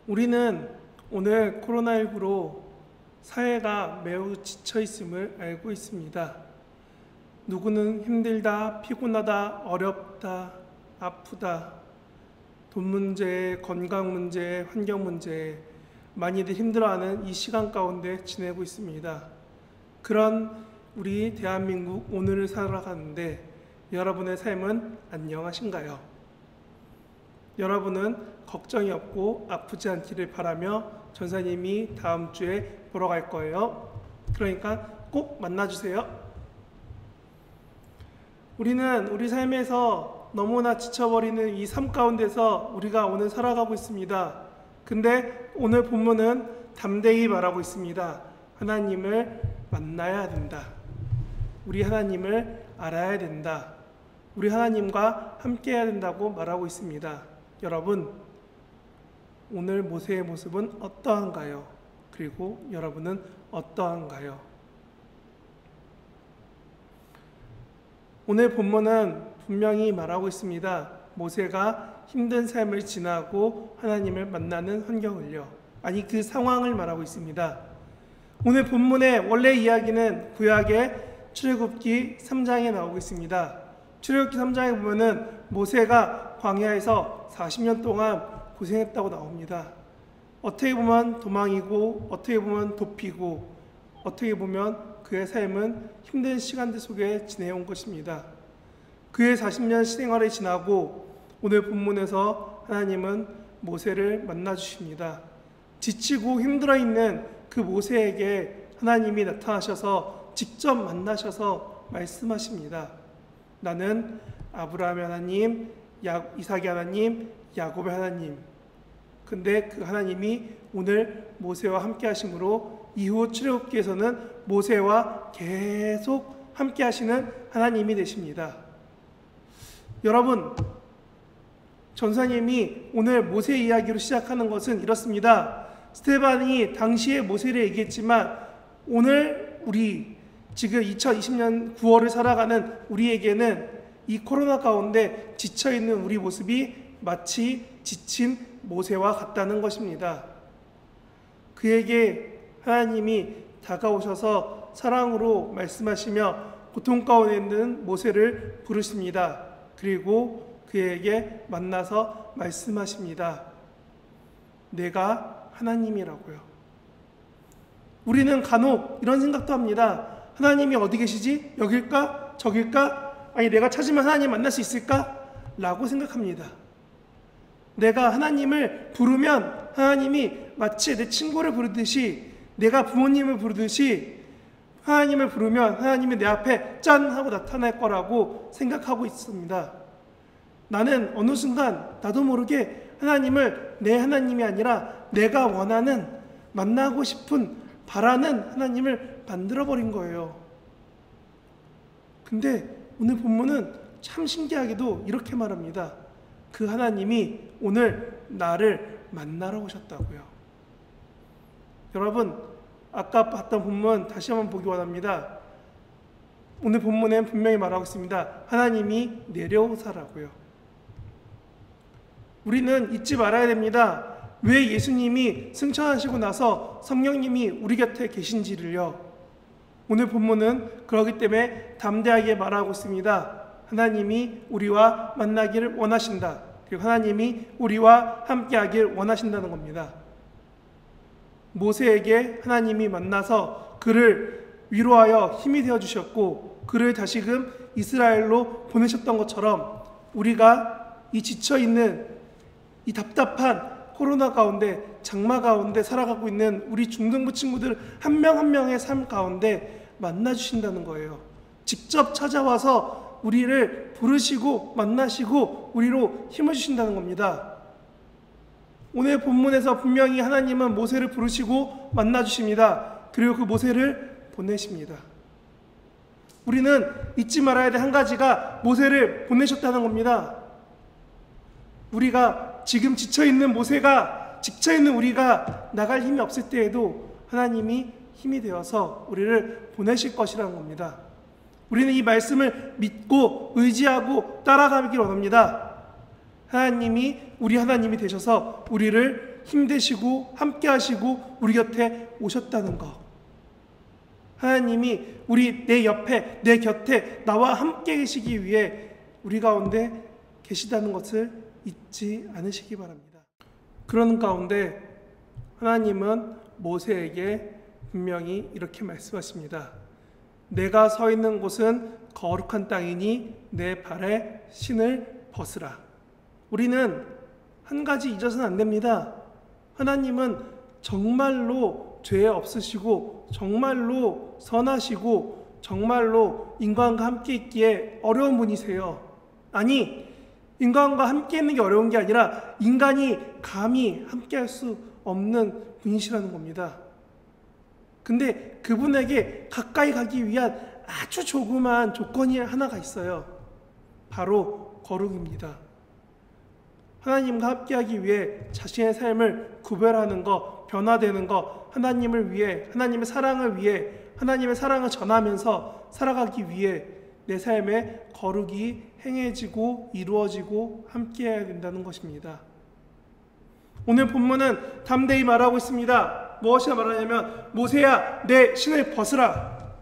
우리는 오늘 코로나19로 사회가 매우 지쳐 있음을 알고 있습니다. 누구는 힘들다, 피곤하다, 어렵다, 아프다, 돈 문제, 건강 문제, 환경 문제, 많이들 힘들어하는 이 시간 가운데 지내고 있습니다. 그런 우리 대한민국 오늘을 살아가는데 여러분의 삶은 안녕하신가요? 여러분은 걱정이 없고 아프지 않기를 바라며 전사님이 다음 주에 보러 갈 거예요. 그러니까 꼭 만나주세요. 우리는 우리 삶에서 너무나 지쳐버리는 이 삶 가운데서 우리가 오늘 살아가고 있습니다. 근데 오늘 본문은 담대히 말하고 있습니다. 하나님을 만나야 된다. 우리 하나님을 알아야 된다. 우리 하나님과 함께 해야 된다고 말하고 있습니다. 여러분, 오늘 모세의 모습은 어떠한가요? 그리고 여러분은 어떠한가요? 오늘 본문은 분명히 말하고 있습니다. 모세가 힘든 삶을 지나고 하나님을 만나는 환경을요. 아니, 그 상황을 말하고 있습니다. 오늘 본문의 원래 이야기는 구약의 출애굽기 3장에 나오고 있습니다. 출애굽기 3장에 보면은 모세가 광야에서 40년 동안 고생했다고 나옵니다. 어떻게 보면 도망이고 어떻게 보면 도피고 어떻게 보면 그의 삶은 힘든 시간들 속에 지내온 것입니다. 그의 40년 생활이 지나고 오늘 본문에서 하나님은 모세를 만나 주십니다. 지치고 힘들어 있는 그 모세에게 하나님이 나타나셔서 직접 만나셔서 말씀하십니다. 나는 아브라함의 하나님, 이삭의 하나님, 야곱의 하나님. 근데 그 하나님이 오늘 모세와 함께 하심으로 이후 출애굽기에서는 모세와 계속 함께 하시는 하나님이 되십니다. 여러분, 전사님이 오늘 모세 이야기로 시작하는 것은 이렇습니다. 스데반이 당시에 모세를 얘기했지만 오늘 우리 지금 2020년 9월을 살아가는 우리에게는 이 코로나 가운데 지쳐있는 우리 모습이 마치 지친 모세와 같다는 것입니다. 그에게 하나님이 다가오셔서 사랑으로 말씀하시며 고통 가운데 있는 모세를 부르십니다. 그리고 그에게 만나서 말씀하십니다. 내가 하나님이라고요. 우리는 간혹 이런 생각도 합니다. 하나님이 어디 계시지? 여길까? 저길까? 아니, 내가 찾으면 하나님 만날 수 있을까? 라고 생각합니다. 내가 하나님을 부르면 하나님이 마치 내 친구를 부르듯이, 내가 부모님을 부르듯이 하나님을 부르면 하나님이 내 앞에 짠 하고 나타날 거라고 생각하고 있습니다. 나는 어느 순간 나도 모르게 하나님을 내 하나님이 아니라 내가 원하는, 만나고 싶은, 바라는 하나님을 만들어버린 거예요. 근데 오늘 본문은 참 신기하게도 이렇게 말합니다. 그 하나님이 오늘 나를 만나러 오셨다고요. 여러분, 아까 봤던 본문 다시 한번 보기 원합니다. 오늘 본문엔 분명히 말하고 있습니다. 하나님이 내려오사라고요. 우리는 잊지 말아야 됩니다. 왜 예수님이 승천하시고 나서 성령님이 우리 곁에 계신지를요. 오늘 본문은 그렇기 때문에 담대하게 말하고 있습니다. 하나님이 우리와 만나기를 원하신다. 그리고 하나님이 우리와 함께하길 원하신다는 겁니다. 모세에게 하나님이 만나서 그를 위로하여 힘이 되어 주셨고 그를 다시금 이스라엘로 보내셨던 것처럼 우리가 이 지쳐있는 이 답답한 코로나 가운데, 장마 가운데 살아가고 있는 우리 중등부 친구들 한 명 한 명의 삶 가운데 만나주신다는 거예요. 직접 찾아와서 우리를 부르시고 만나시고 우리로 힘을 주신다는 겁니다. 오늘 본문에서 분명히 하나님은 모세를 부르시고 만나주십니다. 그리고 그 모세를 보내십니다. 우리는 잊지 말아야 될 한 가지가 모세를 보내셨다는 겁니다. 우리가 지금 지쳐있는 모세가, 지쳐있는 우리가 나갈 힘이 없을 때에도 하나님이 힘이 되어서 우리를 보내실 것이라는 겁니다. 우리는 이 말씀을 믿고 의지하고 따라가길 원합니다. 하나님이 우리 하나님이 되셔서 우리를 힘되시고 함께 하시고 우리 곁에 오셨다는 것. 하나님이 내 옆에, 내 곁에 나와 함께 계시기 위해 우리 가운데 계시다는 것을 잊지 않으시기 바랍니다. 그런 가운데 하나님은 모세에게 분명히 이렇게 말씀하십니다. 내가 서 있는 곳은 거룩한 땅이니 내 발에 신을 벗으라. 우리는 한 가지 잊어서는 안 됩니다. 하나님은 정말로 죄 없으시고 정말로 선하시고 정말로 인간과 함께 있기에 어려운 분이세요. 아니, 인간과 함께 있는 게 어려운 게 아니라 인간이 감히 함께 할 수 없는 분이시라는 겁니다. 근데 그분에게 가까이 가기 위한 아주 조그만 조건이 하나가 있어요. 바로 거룩입니다. 하나님과 함께하기 위해 자신의 삶을 구별하는 것, 변화되는 것, 하나님을 위해, 하나님의 사랑을 위해, 하나님의 사랑을 전하면서 살아가기 위해 내 삶에 거룩이 행해지고 이루어지고 함께해야 된다는 것입니다. 오늘 본문은 담대히 말하고 있습니다. 무엇이나 말하냐면 모세야 내 신을 벗으라.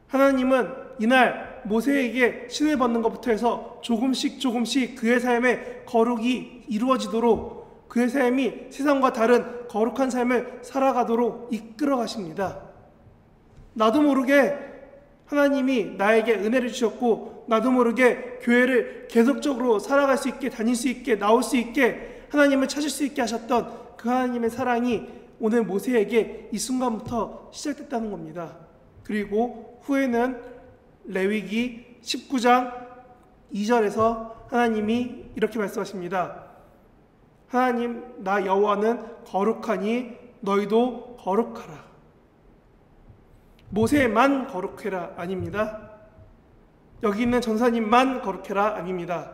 하나님은 이날 모세에게 신을 벗는 것부터 해서 조금씩 그의 삶에 거룩이 이루어지도록 그의 삶이 세상과 다른 거룩한 삶을 살아가도록 이끌어 가십니다. 나도 모르게 하나님이 나에게 은혜를 주셨고 나도 모르게 교회를 계속적으로 살아갈 수 있게, 다닐 수 있게, 나올 수 있게, 하나님을 찾을 수 있게 하셨던 그 하나님의 사랑이 오늘 모세에게 이 순간부터 시작됐다는 겁니다. 그리고 후에는 레위기 19장 2절에서 하나님이 이렇게 말씀하십니다. 하나님 나 여호와는 거룩하니 너희도 거룩하라. 모세만 거룩해라 아닙니다. 여기 있는 전사님만 거룩해라 아닙니다.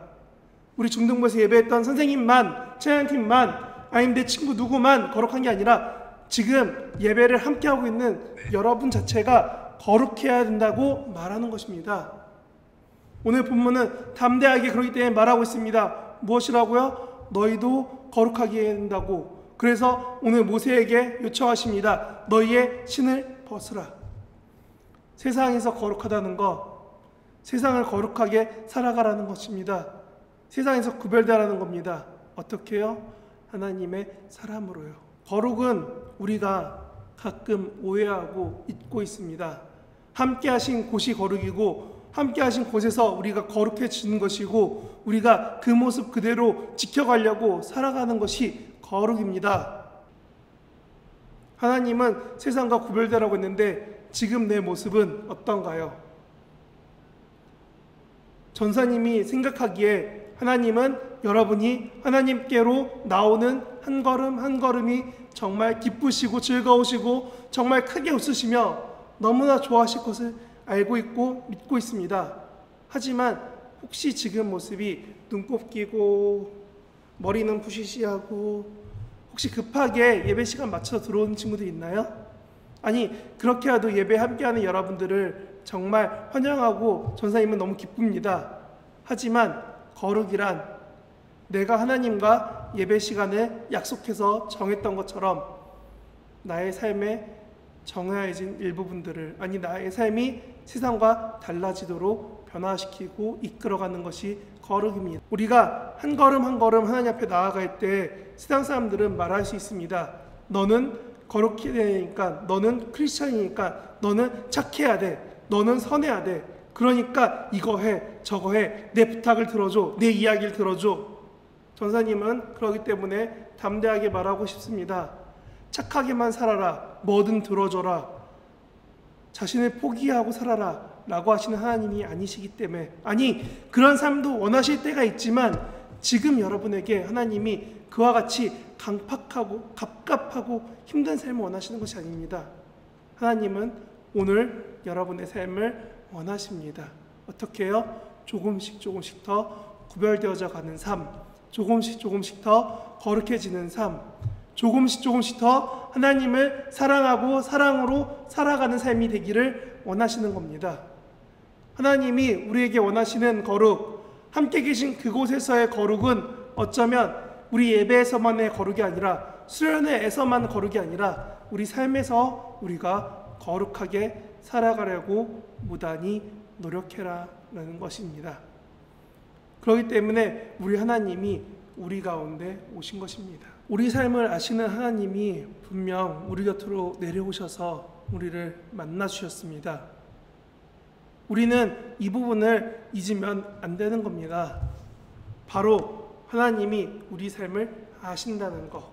우리 중등부에서 예배했던 선생님만, 찬양팀만, 아니면 내 친구 누구만 거룩한 게 아니라 지금 예배를 함께하고 있는 여러분 자체가 거룩해야 된다고 말하는 것입니다. 오늘 본문은 담대하게 그러기 때문에 말하고 있습니다. 무엇이라고요? 너희도 거룩하게 해야 된다고. 그래서 오늘 모세에게 요청하십니다. 너희의 신을 벗으라. 세상에서 거룩하다는 것, 세상을 거룩하게 살아가라는 것입니다. 세상에서 구별되라는 겁니다. 어떻게 해요? 하나님의 사람으로요. 거룩은 우리가 가끔 오해하고 잊고 있습니다. 함께 하신 곳이 거룩이고 함께 하신 곳에서 우리가 거룩해지는 것이고 우리가 그 모습 그대로 지켜가려고 살아가는 것이 거룩입니다. 하나님은 세상과 구별되라고 했는데 지금 내 모습은 어떤가요? 전사님이 생각하기에 하나님은 여러분이 하나님께로 나오는 한 걸음 한 걸음이 정말 기쁘시고 즐거우시고 정말 크게 웃으시며 너무나 좋아하실 것을 알고 있고 믿고 있습니다. 하지만 혹시 지금 모습이 눈곱 끼고 머리는 부시시하고 혹시 급하게 예배 시간 맞춰서 들어오는 친구들 있나요? 아니 그렇게 해도 예배 함께하는 여러분들을 정말 환영하고 전사님은 너무 기쁩니다. 하지만 거룩이란 내가 하나님과 예배 시간을 약속해서 정했던 것처럼 나의 삶에 정해진 일부분들을 아니 나의 삶이 세상과 달라지도록 변화시키고 이끌어가는 것이 거룩입니다. 우리가 한 걸음 한 걸음 하나님 앞에 나아갈 때 세상 사람들은 말할 수 있습니다. 너는 거룩해야 되니까, 너는 크리스찬이니까, 너는 착해야 돼, 너는 선해야 돼. 그러니까 이거 해, 저거 해, 내 부탁을 들어줘, 내 이야기를 들어줘. 전사님은 그러기 때문에 담대하게 말하고 싶습니다. 착하게만 살아라, 뭐든 들어줘라, 자신을 포기하고 살아라 라고 하시는 하나님이 아니시기 때문에, 아니 그런 삶도 원하실 때가 있지만 지금 여러분에게 하나님이 그와 같이 강팍하고 갑갑하고 힘든 삶을 원하시는 것이 아닙니다. 하나님은 오늘 여러분의 삶을 원하십니다. 어떻게 해요? 조금씩 더 구별되어져 가는 삶, 조금씩 더 거룩해지는 삶, 조금씩 더 하나님을 사랑하고 사랑으로 살아가는 삶이 되기를 원하시는 겁니다. 하나님이 우리에게 원하시는 거룩, 함께 계신 그곳에서의 거룩은 어쩌면 우리 예배에서만의 거룩이 아니라 수련회에서만 거룩이 아니라 우리 삶에서 우리가 거룩하게 살아가려고 무단히 노력해라라는 것입니다. 그렇기 때문에 우리 하나님이 우리 가운데 오신 것입니다. 우리 삶을 아시는 하나님이 분명 우리 곁으로 내려오셔서 우리를 만나 주셨습니다. 우리는 이 부분을 잊으면 안 되는 겁니다. 바로 하나님이 우리 삶을 아신다는 것.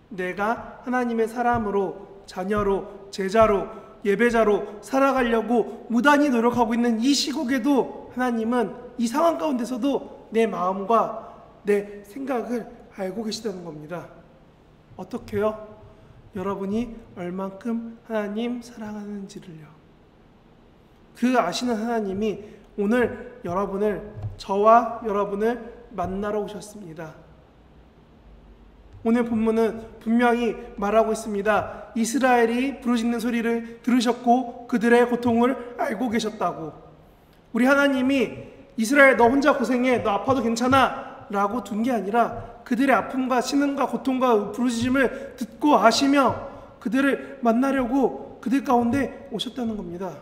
내가 하나님의 사람으로, 자녀로, 제자로, 예배자로 살아가려고 무단히 노력하고 있는 이 시국에도 하나님은 이 상황 가운데서도 내 마음과 내 생각을 알고 계시다는 겁니다. 어떻게요? 여러분이 얼만큼 하나님 사랑하는지를요. 그 아시는 하나님이 오늘 저와 여러분을 만나러 오셨습니다. 오늘 본문은 분명히 말하고 있습니다. 이스라엘이 부르짖는 소리를 들으셨고 그들의 고통을 알고 계셨다고. 우리 하나님이 이스라엘 너 혼자 고생해, 너 아파도 괜찮아 라고 둔 게 아니라 그들의 아픔과 신음과 고통과 부르짖음을 듣고 아시며 그들을 만나려고 그들 가운데 오셨다는 겁니다.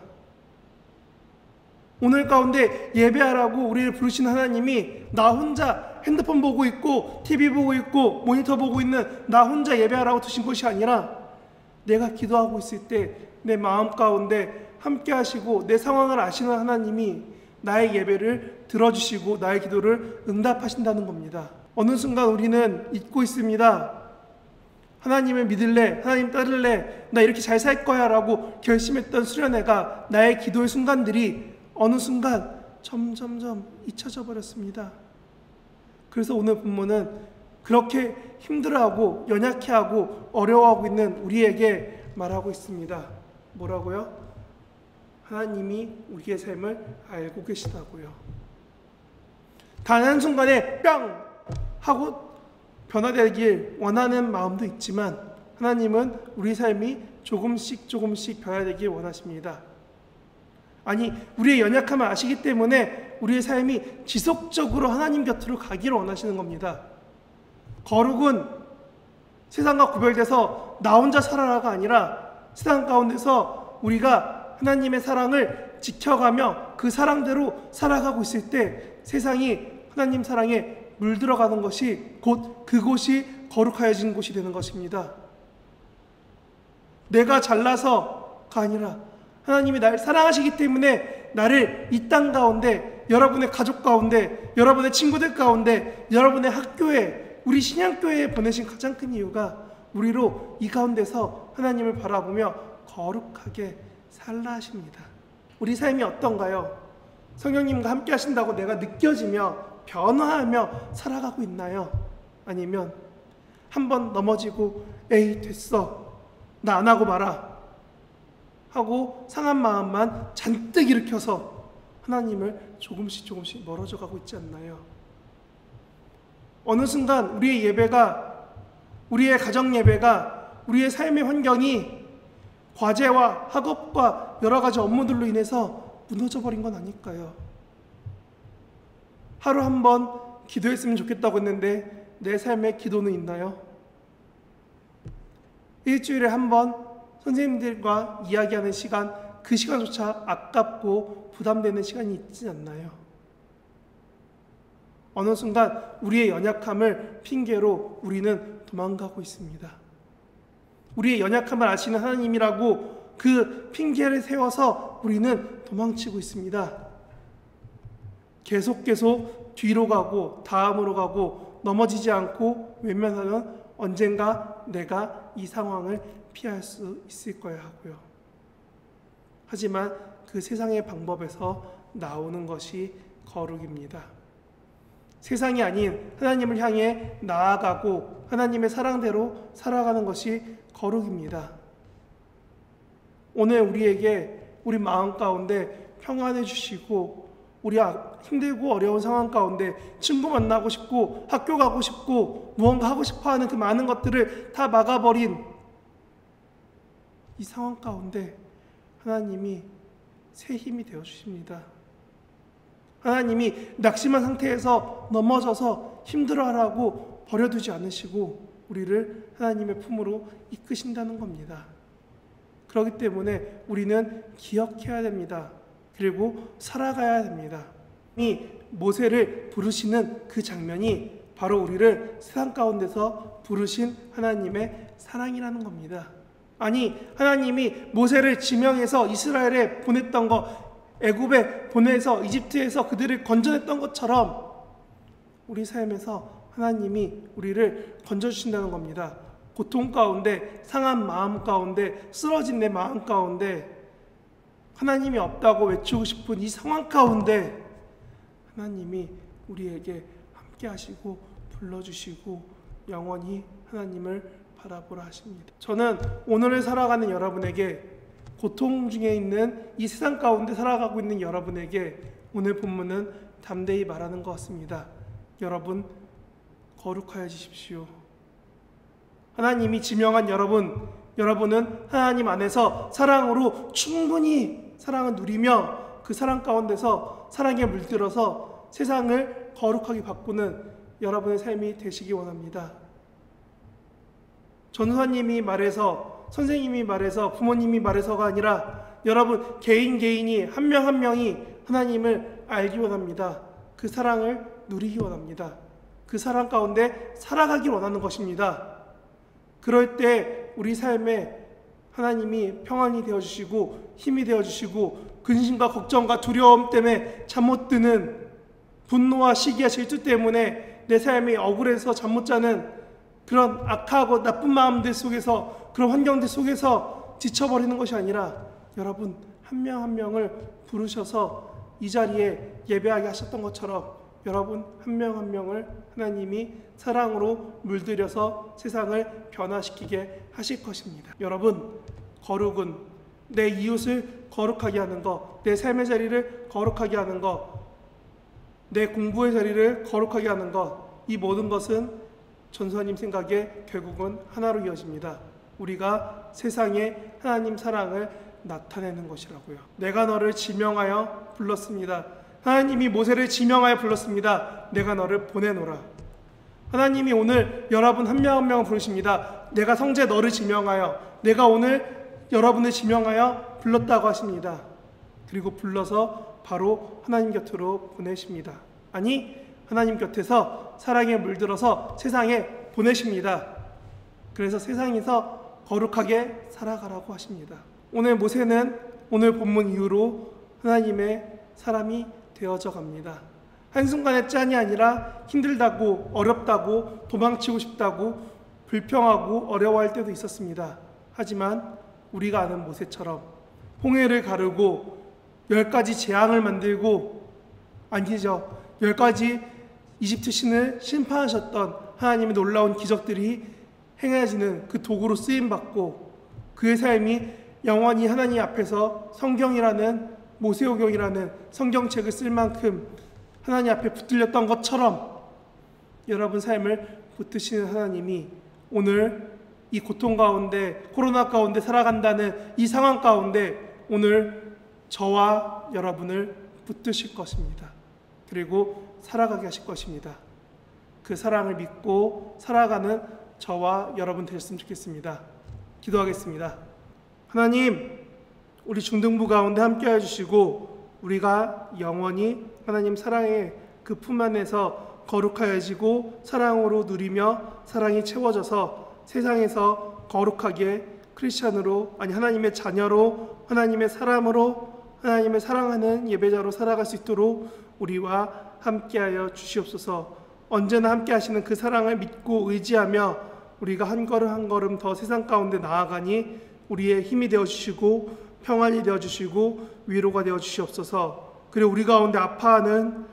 오늘 가운데 예배하라고 우리를 부르신 하나님이 나 혼자 핸드폰 보고 있고 TV 보고 있고 모니터 보고 있는 나 혼자 예배하라고 두신 것이 아니라 내가 기도하고 있을 때 내 마음 가운데 함께 하시고 내 상황을 아시는 하나님이 나의 예배를 들어주시고 나의 기도를 응답하신다는 겁니다. 어느 순간 우리는 잊고 있습니다. 하나님을 믿을래, 하나님 따를래, 나 이렇게 잘 살 거야 라고 결심했던 수련회가 나의 기도의 순간들이 어느 순간 점점점 잊혀져 버렸습니다. 그래서 오늘 본문은 그렇게 힘들어하고 연약해하고 어려워하고 있는 우리에게 말하고 있습니다. 뭐라고요? 하나님이 우리의 삶을 알고 계시다고요. 단 한순간에 뿅! 하고 변화되길 원하는 마음도 있지만 하나님은 우리 삶이 조금씩 변화되길 원하십니다. 아니, 우리의 연약함을 아시기 때문에 우리의 삶이 지속적으로 하나님 곁으로 가기를 원하시는 겁니다. 거룩은 세상과 구별돼서 나 혼자 살아라가 아니라 세상 가운데서 우리가 하나님의 사랑을 지켜가며 그 사랑대로 살아가고 있을 때 세상이 하나님 사랑에 물들어가는 것이 곧 그곳이 거룩하여진 곳이 되는 것입니다. 내가 잘나서가 아니라 하나님이 나를 사랑하시기 때문에 나를 이 땅 가운데, 여러분의 가족 가운데, 여러분의 친구들 가운데, 여러분의 학교에, 우리 신양교회에 보내신 가장 큰 이유가 우리로 이 가운데서 하나님을 바라보며 거룩하게 살라 하십니다. 우리 삶이 어떤가요? 성령님과 함께 하신다고 내가 느껴지며 변화하며 살아가고 있나요? 아니면 한번 넘어지고 에이 됐어, 나 안 하고 말아 하고 상한 마음만 잔뜩 일으켜서 하나님을 조금씩 멀어져 가고 있지 않나요? 어느 순간 우리의 예배가, 우리의 가정 예배가, 우리의 삶의 환경이 과제와 학업과 여러 가지 업무들로 인해서 무너져 버린 건 아닐까요? 하루 한 번 기도했으면 좋겠다고 했는데 내 삶에 기도는 있나요? 일주일에 한 번 선생님들과 이야기하는 시간, 그 시간조차 아깝고 부담되는 시간이 있지 않나요? 어느 순간 우리의 연약함을 핑계로 우리는 도망가고 있습니다. 우리의 연약함을 아시는 하나님이라고 그 핑계를 세워서 우리는 도망치고 있습니다. 계속 뒤로 가고 다음으로 가고 넘어지지 않고 외면하면 언젠가 내가 이 상황을 피할 수 있을 거야 하고요. 하지만 그 세상의 방법에서 나오는 것이 거룩입니다. 세상이 아닌 하나님을 향해 나아가고 하나님의 사랑대로 살아가는 것이 거룩입니다. 오늘 우리에게 우리 마음 가운데 평안해 주시고 우리 힘들고 어려운 상황 가운데 친구 만나고 싶고 학교 가고 싶고 무언가 하고 싶어하는 그 많은 것들을 다 막아버린 이 상황 가운데 하나님이 새 힘이 되어주십니다. 하나님이 낙심한 상태에서 넘어져서 힘들어하라고 버려두지 않으시고 우리를 하나님의 품으로 이끄신다는 겁니다. 그렇기 때문에 우리는 기억해야 됩니다. 그리고 살아가야 됩니다. 이 모세를 부르시는 그 장면이 바로 우리를 세상 가운데서 부르신 하나님의 사랑이라는 겁니다. 아니, 하나님이 모세를 지명해서 이스라엘에 보냈던 것, 애굽에 보내서 이집트에서 그들을 건져냈던 것처럼 우리 삶에서 하나님이 우리를 건져주신다는 겁니다. 고통 가운데, 상한 마음 가운데, 쓰러진 내 마음 가운데, 하나님이 없다고 외치고 싶은 이 상황 가운데 하나님이 우리에게 함께 하시고 불러주시고 영원히 하나님을 바라보라 하십니다. 저는 오늘을 살아가는 여러분에게, 고통 중에 있는 이 세상 가운데 살아가고 있는 여러분에게 오늘 본문은 담대히 말하는 것 같습니다. 여러분, 거룩하여지십시오. 하나님이 지명한 여러분은 하나님 안에서 사랑으로 충분히 사랑을 누리며 그 사랑 가운데서 사랑에 물들어서 세상을 거룩하게 바꾸는 여러분의 삶이 되시기 원합니다. 전도사님이 말해서, 선생님이 말해서, 부모님이 말해서가 아니라 여러분 개인이 한 명 한 명이 하나님을 알기 원합니다. 그 사랑을 누리기 원합니다. 그 사랑 가운데 살아가기 원하는 것입니다. 그럴 때 우리 삶에 하나님이 평안이 되어주시고 힘이 되어주시고 근심과 걱정과 두려움 때문에 잠 못 드는, 분노와 시기와 질투 때문에 내 삶이 억울해서 잠 못 자는 그런 악하고 나쁜 마음들 속에서, 그런 환경들 속에서 지쳐버리는 것이 아니라 여러분 한 명 한 명을 부르셔서 이 자리에 예배하게 하셨던 것처럼 여러분 한 명 한 명을 하나님이 사랑으로 물들여서 세상을 변화시키게 하실 것입니다. 여러분, 거룩은 내 이웃을 거룩하게 하는 것, 내 삶의 자리를 거룩하게 하는 것, 내 공부의 자리를 거룩하게 하는 것, 이 모든 것은 전도사님 생각에 결국은 하나로 이어집니다. 우리가 세상에 하나님 사랑을 나타내는 것이라고요. 내가 너를 지명하여 불렀습니다. 하나님이 모세를 지명하여 불렀습니다. 내가 너를 보내노라. 하나님이 오늘 여러분 한 명 한 명을 부르십니다. 내가 성제 너를 지명하여, 내가 오늘 여러분을 지명하여 불렀다고 하십니다. 그리고 불러서 바로 하나님 곁으로 보내십니다. 아니, 하나님 곁에서 사랑에 물들어서 세상에 보내십니다. 그래서 세상에서 거룩하게 살아가라고 하십니다. 오늘 모세는 오늘 본문 이후로 하나님의 사람이 되어져 갑니다. 한순간의 짠이 아니라 힘들다고, 어렵다고, 도망치고 싶다고, 불평하고 어려워할 때도 있었습니다. 하지만 우리가 아는 모세처럼 홍해를 가르고 10가지 재앙을 만들고, 아니죠, 10가지 이집트 신을 심판하셨던 하나님의 놀라운 기적들이 행해지는 그 도구로 쓰임받고 그의 삶이 영원히 하나님 앞에서 성경이라는, 모세오경이라는 성경책을 쓸 만큼 하나님 앞에 붙들렸던 것처럼 여러분 삶을 붙드시는 하나님이 오늘 이 고통 가운데, 코로나 가운데 살아간다는 이 상황 가운데 오늘 저와 여러분을 붙드실 것입니다. 그리고 살아가게 하실 것입니다. 그 사랑을 믿고 살아가는 저와 여러분 되셨으면 좋겠습니다. 기도하겠습니다. 하나님, 우리 중등부 가운데 함께 해주시고 우리가 영원히 하나님 사랑의 그 품 안에서 거룩하여지고 사랑으로 누리며 사랑이 채워져서 세상에서 거룩하게 크리스찬으로, 아니 하나님의 자녀로, 하나님의 사람으로, 하나님의 사랑하는 예배자로 살아갈 수 있도록 우리와 함께하여 주시옵소서. 언제나 함께 하시는 그 사랑을 믿고 의지하며 우리가 한 걸음 한 걸음 더 세상 가운데 나아가니 우리의 힘이 되어주시고 평안이 되어주시고 위로가 되어주시옵소서. 그리고 우리 가운데 아파하는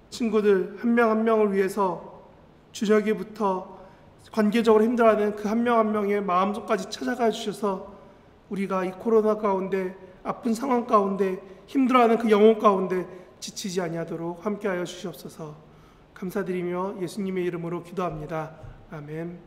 친구들 한 명 한 명을 위해서 주저기부터 관계적으로 힘들어하는 그 한 명 한 명의 마음속까지 찾아가 주셔서 우리가 이 코로나 가운데, 아픈 상황 가운데, 힘들어하는 그 영혼 가운데 지치지 아니하도록 함께하여 주시옵소서. 감사드리며 예수님의 이름으로 기도합니다. 아멘.